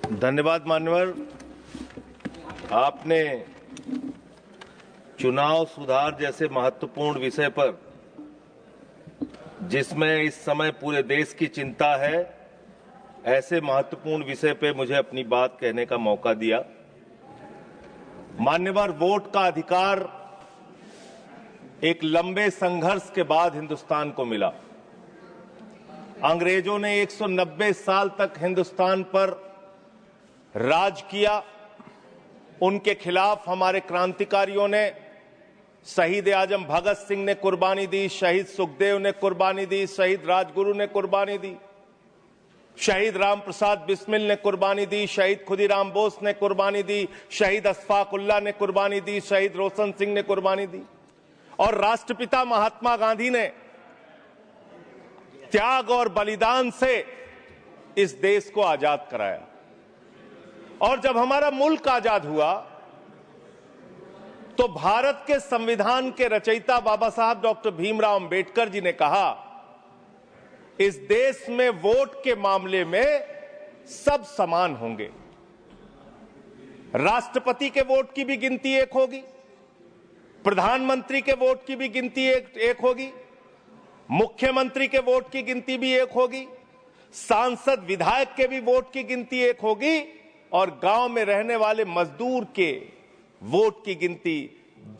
धन्यवाद मान्यवर। आपने चुनाव सुधार जैसे महत्वपूर्ण विषय पर, जिसमें इस समय पूरे देश की चिंता है, ऐसे महत्वपूर्ण विषय पे मुझे अपनी बात कहने का मौका दिया। मान्यवर, वोट का अधिकार एक लंबे संघर्ष के बाद हिंदुस्तान को मिला। अंग्रेजों ने 190 साल तक हिंदुस्तान पर राज किया। उनके खिलाफ हमारे क्रांतिकारियों ने, शहीद आजम भगत सिंह ने कुर्बानी दी, शहीद सुखदेव ने कुर्बानी दी, शहीद राजगुरु ने कुर्बानी दी, शहीद राम प्रसाद बिस्मिल ने कुर्बानी दी, शहीद खुदीराम बोस ने कुर्बानी दी, शहीद अशफाक उल्लाह ने कुर्बानी दी, शहीद रोशन सिंह ने कुर्बानी दी, और राष्ट्रपिता महात्मा गांधी ने त्याग और बलिदान से इस देश को आजाद कराया। और जब हमारा मुल्क आजाद हुआ तो भारत के संविधान के रचयिता बाबा साहब डॉक्टर भीमराव अंबेडकर जी ने कहा, इस देश में वोट के मामले में सब समान होंगे। राष्ट्रपति के वोट की भी गिनती एक होगी, प्रधानमंत्री के वोट की भी गिनती एक होगी, मुख्यमंत्री के वोट की गिनती भी एक होगी, सांसद विधायक के भी वोट की गिनती एक होगी, और गांव में रहने वाले मजदूर के वोट की गिनती,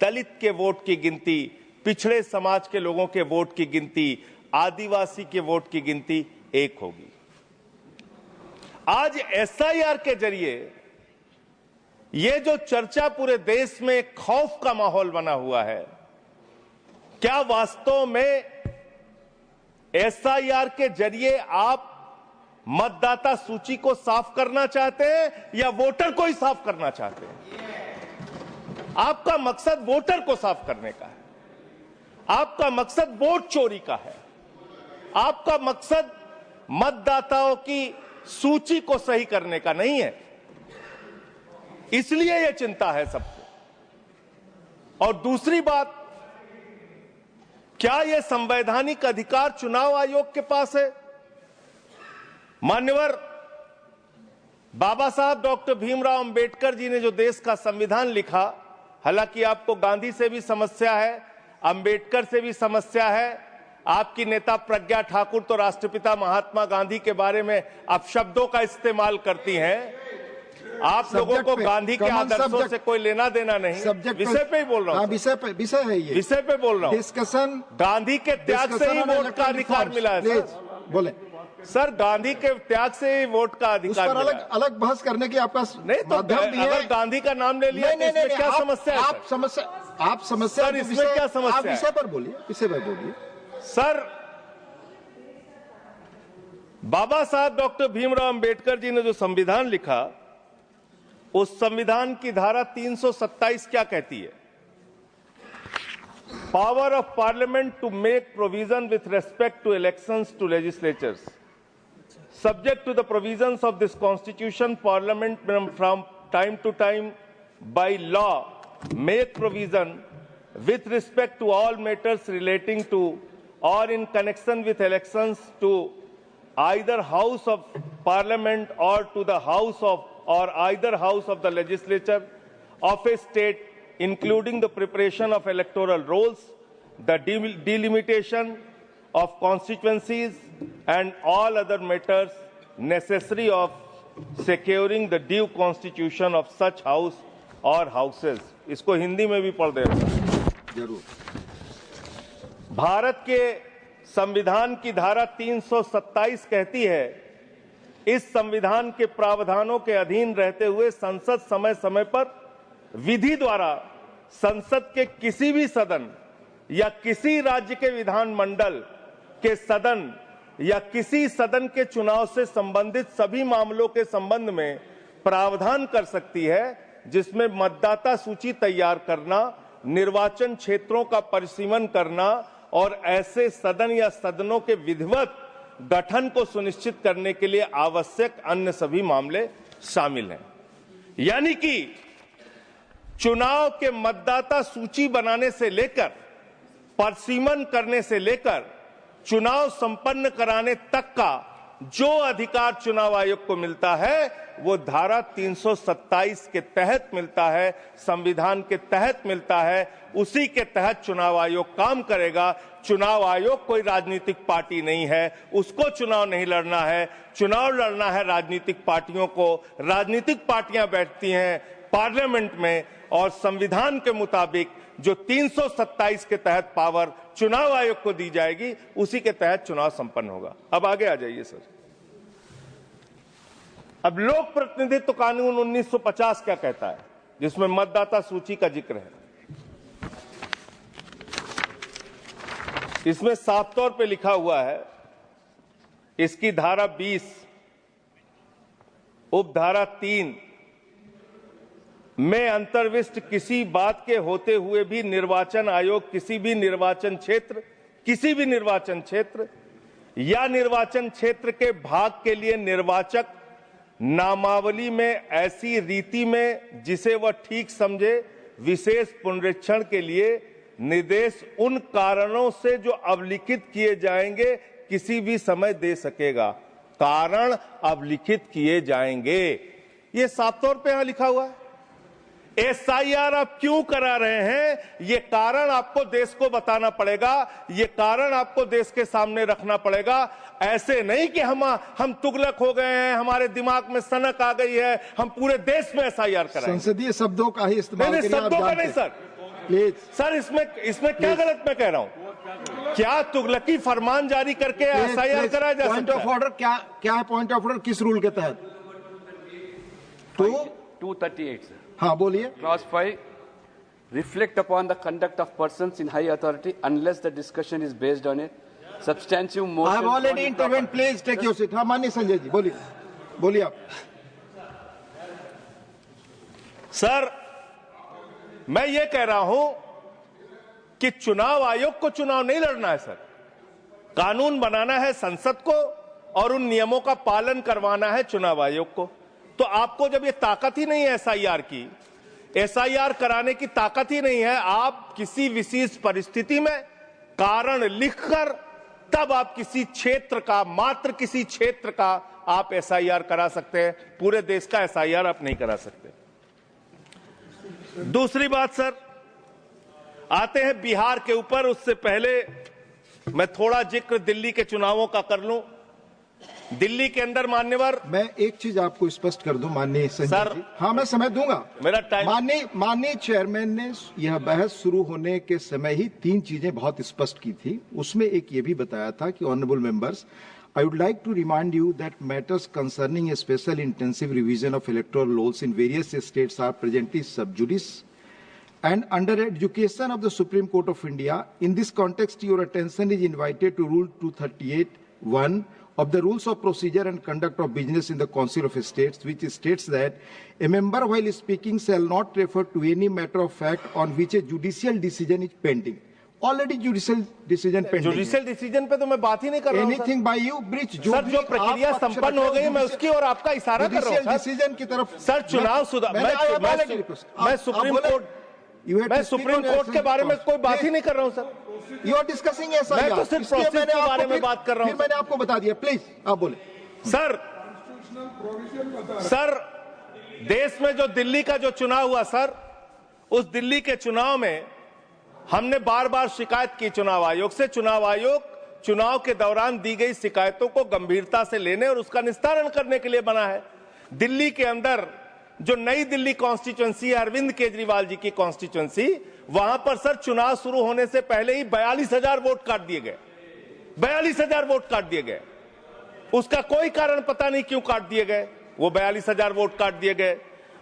दलित के वोट की गिनती, पिछड़े समाज के लोगों के वोट की गिनती, आदिवासी के वोट की गिनती एक होगी। आज एसआईआर के जरिए ये जो चर्चा पूरे देश में खौफ का माहौल बना हुआ है, क्या वास्तव में एसआईआर के जरिए आप मतदाता सूची को साफ करना चाहते हैं या वोटर को ही साफ करना चाहते हैं? आपका मकसद वोटर को साफ करने का है, आपका मकसद वोट चोरी का है, आपका मकसद मतदाताओं की सूची को सही करने का नहीं है। इसलिए यह चिंता है सबको। और दूसरी बात, क्या यह संवैधानिक अधिकार चुनाव आयोग के पास है? मान्यवर, बाबा साहब डॉक्टर भीमराव अंबेडकर जी ने जो देश का संविधान लिखा, हालांकि आपको गांधी से भी समस्या है, अंबेडकर से भी समस्या है, आपकी नेता प्रज्ञा ठाकुर तो राष्ट्रपिता महात्मा गांधी के बारे में अपशब्दों का इस्तेमाल करती हैं। आप लोगों को गांधी के आदर्शों से कोई लेना देना नहीं। विषय पे ही बोल रहा हूँ, विषय है ये, विषय पे बोल रहा हूँ। डिस्कशन, गांधी के त्याग से ही वोट का अधिकार मिला है सर। बोले सर, गांधी के त्याग से ही वोट का अधिकार मिला। अलग बहस करने की आपका नहीं तो अगर गांधी का नाम ले लिया तो इसमें क्या समस्या है? आप समस्या सर, इसमें क्या समस्या है? विषय पर बोलिए, विषय पर बोलिए सर। बाबा साहब डॉक्टर भीमराव अंबेडकर जी ने जो संविधान लिखा, उस संविधान की धारा 327 क्या कहती है? Power of parliament to make provision with respect to elections to legislatures subject to the provisions of this constitution, parliament from time to time by law make provision with respect to all matters relating to or in connection with elections to either house of parliament or to the house of or either house of the legislature of a state, including the preparation of electoral rolls, the delimitation of constituencies and all other matters necessary of securing the due constitution of such house or houses। इसको हिंदी में भी पढ़ दे रहा हूं। जरूर। भारत के संविधान की धारा 327 कहती है, इस संविधान के प्रावधानों के अधीन रहते हुए संसद समय समय पर विधि द्वारा संसद के किसी भी सदन या किसी राज्य के विधानमंडल के सदन या किसी सदन के चुनाव से संबंधित सभी मामलों के संबंध में प्रावधान कर सकती है, जिसमें मतदाता सूची तैयार करना, निर्वाचन क्षेत्रों का परिसीमन करना और ऐसे सदन या सदनों के विधिवत गठन को सुनिश्चित करने के लिए आवश्यक अन्य सभी मामले शामिल हैं। यानी कि चुनाव के मतदाता सूची बनाने से लेकर, परिसीमन करने से लेकर, चुनाव संपन्न कराने तक का जो अधिकार चुनाव आयोग को मिलता है वो धारा 327 के तहत मिलता है, संविधान के तहत मिलता है, उसी के तहत चुनाव आयोग काम करेगा। चुनाव आयोग कोई राजनीतिक पार्टी नहीं है, उसको चुनाव नहीं लड़ना है। चुनाव लड़ना है राजनीतिक पार्टियों को। राजनीतिक पार्टियां बैठती हैं पार्लियामेंट में और संविधान के मुताबिक जो 327 के तहत पावर चुनाव आयोग को दी जाएगी, उसी के तहत चुनाव संपन्न होगा। अब आगे आ जाइए सर। अब लोक प्रतिनिधित्व कानून 1950 क्या कहता है, जिसमें मतदाता सूची का जिक्र है। इसमें साफ तौर पे लिखा हुआ है, इसकी धारा 20 उपधारा 3 में अंतर्विष्ट किसी बात के होते हुए भी निर्वाचन आयोग किसी भी निर्वाचन क्षेत्र या निर्वाचन क्षेत्र के भाग के लिए निर्वाचक नामावली में ऐसी रीति में जिसे वह ठीक समझे विशेष पुनरीक्षण के लिए निर्देश उन कारणों से जो अवलिखित किए जाएंगे किसी भी समय दे सकेगा। कारण अवलिखित किए जाएंगे, ये साफ तौर पे यहां लिखा हुआ है। एसआईआर आप क्यों करा रहे हैं, ये कारण आपको देश को बताना पड़ेगा, ये कारण आपको देश के सामने रखना पड़ेगा। ऐसे नहीं कि हम तुगलक हो गए हैं, हमारे दिमाग में सनक आ गई है, हम पूरे देश में एसआईआर कराएंगे। संसदीय शब्दों का ही इस्तेमाल करिए। शब्दों का नहीं सर, प्लीज सर। इसमें क्या गलत मैं कह रहा हूं? क्या तुगलकी फरमान जारी करके एसआईआर कराया जा सकता है? पॉइंट ऑफ ऑर्डर क्या है? पॉइंट ऑफ ऑर्डर किस रूल के तहत? 238 सर। हाँ बोलिए। Clause 5, reflect upon the conduct of persons in high authority unless the discussion is based on it. Substantive motion. I have already intervened. Please take your seat. हाँ माननीय संजय जी बोलिए आप। Sir मैं ये कह रहा हूं कि चुनाव आयोग को चुनाव नहीं लड़ना है सर, कानून बनाना है संसद को और उन नियमों का पालन करवाना है चुनाव आयोग को। तो आपको जब ये ताकत ही नहीं है एसआईआर की, एसआईआर कराने की ताकत ही नहीं है, आप किसी विशेष परिस्थिति में कारण लिखकर तब आप किसी क्षेत्र का, मात्र किसी क्षेत्र का आप एसआईआर करा सकते हैं, पूरे देश का एसआईआर आप नहीं करा सकते। दूसरी बात सर, आते हैं बिहार के ऊपर। उससे पहले मैं थोड़ा जिक्र दिल्ली के चुनावों का कर लूं। दिल्ली के अंदर मान्यवर, मैं एक चीज आपको स्पष्ट कर दूं माननीय संजय जी। हाँ मैं समय दूंगा, मेरा टाइम। माननीय चेयरमैन ने यह बहस शुरू होने के समय ही 3 चीजें बहुत स्पष्ट की थी। उसमें एक ये भी बताया था कि honourable members, I would like to remind you that matters concerning a special intensive revision of electoral laws in various states are presently sub judice and under education of the Supreme Court of India. In this context, your attention is invited to Rule 238(1) of the Rules of Procedure and Conduct of Business in the Council of States, which states that a member while speaking shall not refer to any matter of fact on which a judicial decision is pending. Already judicial decision pending. Judicial decision पे तो मैं बात ही नहीं कर रहा हूं। Anything by you breach sir, जो प्रक्रिया संपन्न हो गई, मैं उसकी और आपका इशारा कर रहा हूं सर। डिसीजन की तरफ सर चुनाव सुधार, मैं सुप्रीम कोर्ट के बारे में कोई बात ही नहीं कर रहा हूं सर। यू आर डिस्कसिंग मैं तो सिर्फ प्रोसेस के बारे में बात कर रहा हूं। मैंने आपको बता दिया, प्लीज आप बोले। सर देश में जो दिल्ली का जो चुनाव हुआ सर, उस दिल्ली के चुनाव में हमने बार बार शिकायत की चुनाव आयोग से। चुनाव आयोग चुनाव के दौरान दी गई शिकायतों को गंभीरता से लेने और उसका निस्तारण करने के लिए बना है। दिल्ली के अंदर जो नई दिल्ली कॉन्स्टिट्यूएंसी है, अरविंद केजरीवाल जी की कॉन्स्टिट्यूएंसी, वहां पर सर चुनाव शुरू होने से पहले ही 42,000 वोट काट दिए गए। 42,000 वोट काट दिए गए। उसका कोई कारण पता नहीं क्यों काट दिए गए, वो 42,000 वोट काट दिए गए।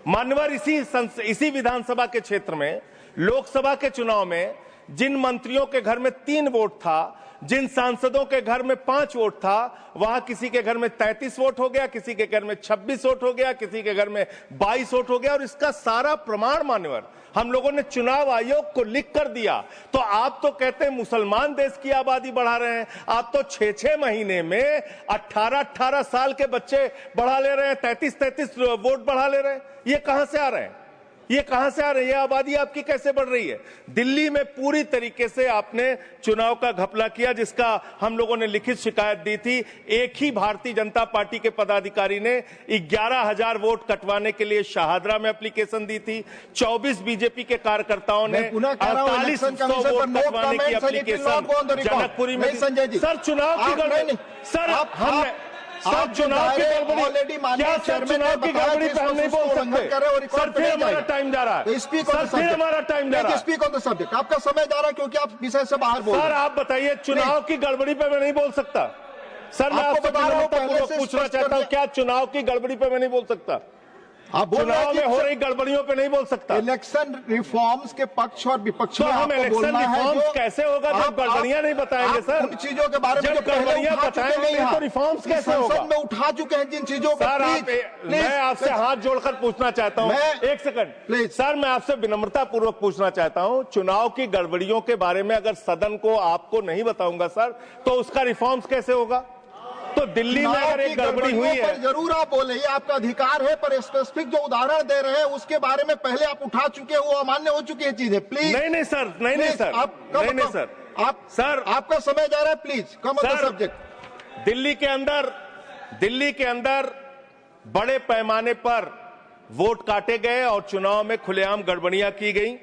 मान्यवर, इसी विधानसभा के क्षेत्र में लोकसभा के चुनाव में जिन मंत्रियों के घर में 3 वोट था, जिन सांसदों के घर में 5 वोट था, वहां किसी के घर में 33 वोट हो गया, किसी के घर में 26 वोट हो गया, किसी के घर में 22 वोट हो गया। और इसका सारा प्रमाण मान्यवर हम लोगों ने चुनाव आयोग को लिख कर दिया। तो आप तो कहते हैं मुसलमान देश की आबादी बढ़ा रहे हैं, आप तो 6-6 महीने में 18-18 साल के बच्चे बढ़ा ले रहे हैं, 33-33 वोट बढ़ा ले रहे हैं। ये कहां से आ रहे हैं? ये कहां से आ रही है? आबादी आपकी कैसे बढ़ रही है? दिल्ली में पूरी तरीके से आपने चुनाव का घपला किया, जिसका हम लोगों ने लिखित शिकायत दी थी। एक ही भारतीय जनता पार्टी के पदाधिकारी ने 11,000 वोट कटवाने के लिए शाहदरा में एप्लीकेशन दी थी। 24 बीजेपी के कार्यकर्ताओं ने 4800 वोट कटवाने की एप्लीकेशन जनकपुरी में। सर चुनाव की गड़बड़ी, सर चुनाव की गड़बड़ी, क्या सर चुनाव की गड़बड़ी पे हम नहीं बोल सकते? सर फिर हमारा टाइम जा रहा है, सर फिर हमारा टाइम जा रहा है। Speak on the subject. आपका समय जा रहा है क्योंकि आप विषय से बाहर बोल रहे हैं। सर आप बताइए, चुनाव की गड़बड़ी पे मैं नहीं बोल सकता। सर मैं आपसे विनम्रतापूर्वक पूछना चाहता हूं, क्या चुनाव की गड़बड़ी पे मैं नहीं बोल सकता? आप चुनाव में हो रही गड़बड़ियों पे नहीं बोल सकता। इलेक्शन रिफॉर्म्स के पक्ष और विपक्ष तो में हम आपको इलेक्शन बोलना है रिफॉर्म्स जो कैसे होगा जब गड़बड़ियां नहीं बताएंगे? सर उन चीजों के बारे में जब जो पहले गड़बड़ियां उठा चुके बताएंगे हैं तो रिफॉर्म्स कैसे होगा? संसद में उठा चुके हैं जिन चीजों को। सर मैं आपसे हाथ जोड़कर पूछना चाहता हूं, एक सेकंड प्लीज। सर मैं आपसे विनम्रता पूर्वक पूछना चाहता हूं, चुनाव की गड़बड़ियों के बारे में अगर सदन को आपको नहीं बताऊंगा सर, तो उसका रिफॉर्म्स कैसे होगा? तो दिल्ली में अगर एक गड़बड़ी हुई है, जरूर आप बोले, ये आपका अधिकार है, पर स्पेसिफिक जो उदाहरण दे रहे हैं उसके बारे में पहले आप उठा चुके हो, अमान्य हो चुकी है चीजें। प्लीज नहीं सर, नहीं सर, नहीं सर, सर आपका समय जा रहा है। Please come on the subject. Delhi के अंदर बड़े पैमाने पर वोट काटे गए और चुनाव में खुलेआम गड़बड़ियां की गई।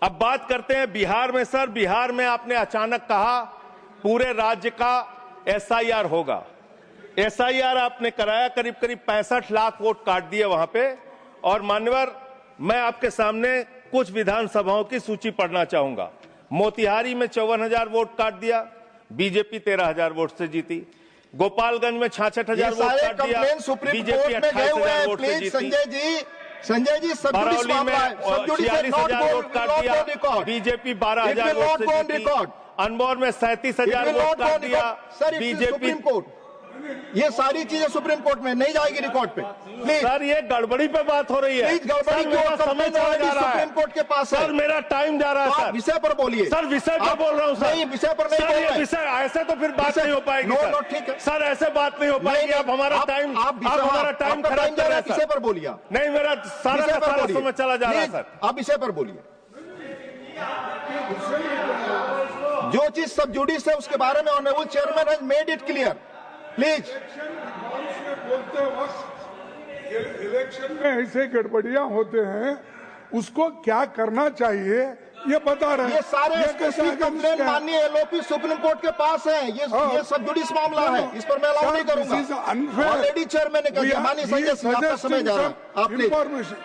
अब बात करते हैं बिहार में। सर बिहार में आपने अचानक कहा पूरे राज्य का SIR होगा। SIR आपने कराया, करीब 65 लाख वोट काट दिए वहां पे। और मान्यवर, मैं आपके सामने कुछ विधानसभाओं की सूची पढ़ना चाहूंगा। मोतिहारी में 54,000 वोट काट दिया, बीजेपी 13,000 वोट से जीती। गोपालगंज में 66,000 वोट काट दिया, बीजेपी 28,000 वोट से जीती। संजय जी बरौली में 46,000 वोट काट दिया, बीजेपी 12,000 वोट से जीती। अनमोल में 37,000 वोट काट दिया, बीजेपी। ये सारी चीजें सुप्रीम कोर्ट में नहीं जाएगी रिकॉर्ड पे। प्लीज सर ये गड़बड़ी पे बात हो रही है। प्लीज गड़बड़ी मेरा समय चला जा रहा है, सुप्रीम कोर्ट के पास है। सर मेरा टाइम जा रहा है। सर विषय पर बोलिए। सर विषय पर बोल रहा हूँ सर। नहीं विषय पर नहीं बोल रहे। विषय ऐसे तो फिर बात नहीं हो पाएगी। ठीक है सर, ऐसे बात नहीं हो पाएगी। आप हमारा टाइम खराब कर रहे हैं। विषय पर बोलिए। नहीं मेरा सारा समय चला जा रहा है सर। आप विषय पर बोलिए। जो चीज सब जुडिस है उसके बारे में honourable chairman has made it clear. Please. बोलते वक्त इलेक्शन में ऐसे गड़बड़ियां होते हैं, उसको क्या करना चाहिए ये बता रहे हैं। ये सारे कंप्लेन माननीय LOP सुप्रीम कोर्ट के पास है। ये सब जुडिस मामला है, इस पर मैं अलाउ नहीं करूंगा। ऑलरेडी चेयरमैन ने कहा। माननीय संजय सिंह आपका समय जा रहा है। आप प्लीज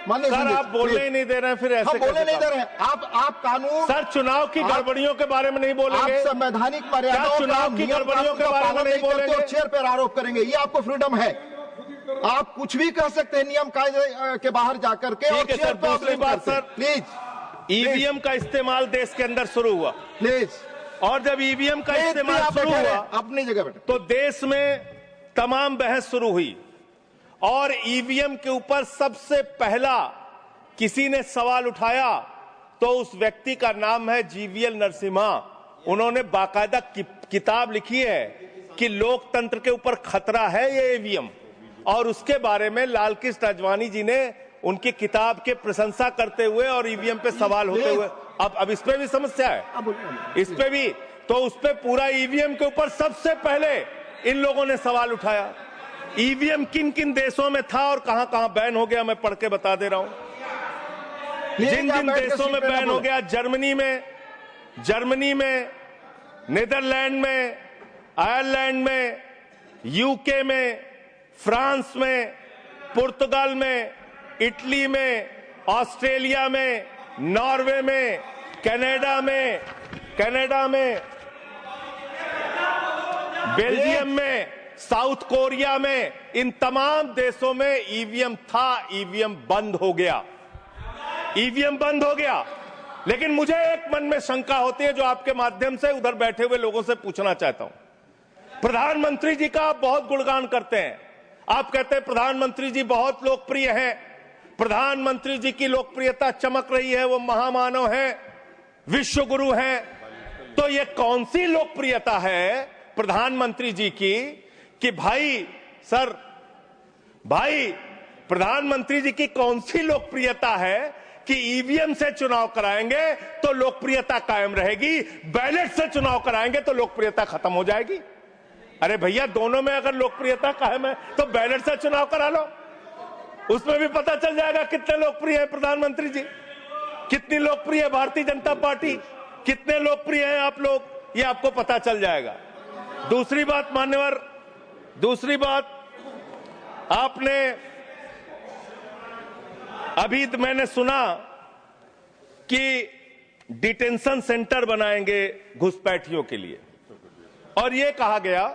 माननीय सर, आप बोलने ही नहीं दे रहे हैं। फिर ऐसे बोलने नहीं दे रहे हैं आप कानून। सर चुनाव की गड़बड़ियों के बारे में नहीं बोलेंगे? आप संवैधानिक मर्यादाओं, चुनाव की गड़बड़ियों के बारे में नहीं बोलेंगे? चेयर पर आरोप करेंगे, ये आपको फ्रीडम है। आप कुछ भी कह सकते हैं नियम कायदे के बाहर जाकर के। ठीक है सर। दूसरी बात सर, प्लीज EVM का इस्तेमाल देश के अंदर शुरू हुआ। प्लीज। और जब EVM का इस्तेमाल शुरू हुआ अपनी जगह बैठे, तो देश में तमाम बहस शुरू हुई। और EVM के ऊपर सबसे पहला किसी ने सवाल उठाया तो उस व्यक्ति का नाम है GVL नरसिम्हा। उन्होंने बाकायदा किताब लिखी है कि लोकतंत्र के ऊपर खतरा है ये EVM। और उसके बारे में लाल कृष्ण आडवाणी जी ने उनकी किताब के प्रशंसा करते हुए और EVM पे सवाल होते हुए, अब इस पे भी समस्या है, इस पे भी। तो उस पे पूरा EVM के ऊपर सबसे पहले इन लोगों ने सवाल उठाया। EVM किन किन देशों में था और कहां कहां बैन हो गया, मैं पढ़ के बता दे रहा हूं। जिन जिन देशों में बैन हो गया, जर्मनी में, नीदरलैंड में, आयरलैंड में, UK में, फ्रांस में, पुर्तगाल में, इटली में, ऑस्ट्रेलिया में, नॉर्वे में, कनाडा में, बेल्जियम में, साउथ कोरिया में, इन तमाम देशों में EVM था। EVM बंद हो गया। लेकिन मुझे एक मन में शंका होती है जो आपके माध्यम से उधर बैठे हुए लोगों से पूछना चाहता हूं। प्रधानमंत्री जी का आप बहुत गुणगान करते हैं। आप कहते हैं प्रधानमंत्री जी बहुत लोकप्रिय हैं, प्रधानमंत्री जी की लोकप्रियता चमक रही है, वो महामानव हैं, विश्व गुरु हैं। तो ये कौन सी लोकप्रियता है प्रधानमंत्री जी की कि भाई प्रधानमंत्री जी की कौन सी लोकप्रियता है कि ईवीएम से चुनाव कराएंगे तो लोकप्रियता कायम रहेगी, बैलेट से चुनाव कराएंगे तो लोकप्रियता खत्म हो जाएगी। अरे भैया, दोनों में अगर लोकप्रियता कायम है तो बैलेट से चुनाव करा लो, उसमें भी पता चल जाएगा कितने लोकप्रिय है प्रधानमंत्री जी, कितनी लोकप्रिय है भारतीय जनता पार्टी, कितने लोकप्रिय हैं आप लोग, ये आपको पता चल जाएगा। दूसरी बात मान्यवर, दूसरी बात, आपने अभी मैंने सुना कि डिटेंशन सेंटर बनाएंगे घुसपैठियों के लिए, और यह कहा गया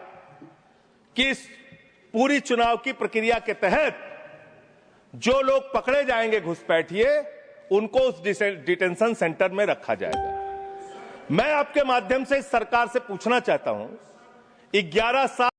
कि इस पूरी चुनाव की प्रक्रिया के तहत जो लोग पकड़े जाएंगे घुसपैठिए, उनको उस डिटेंशन सेंटर में रखा जाएगा। मैं आपके माध्यम से इस सरकार से पूछना चाहता हूं, 11 साल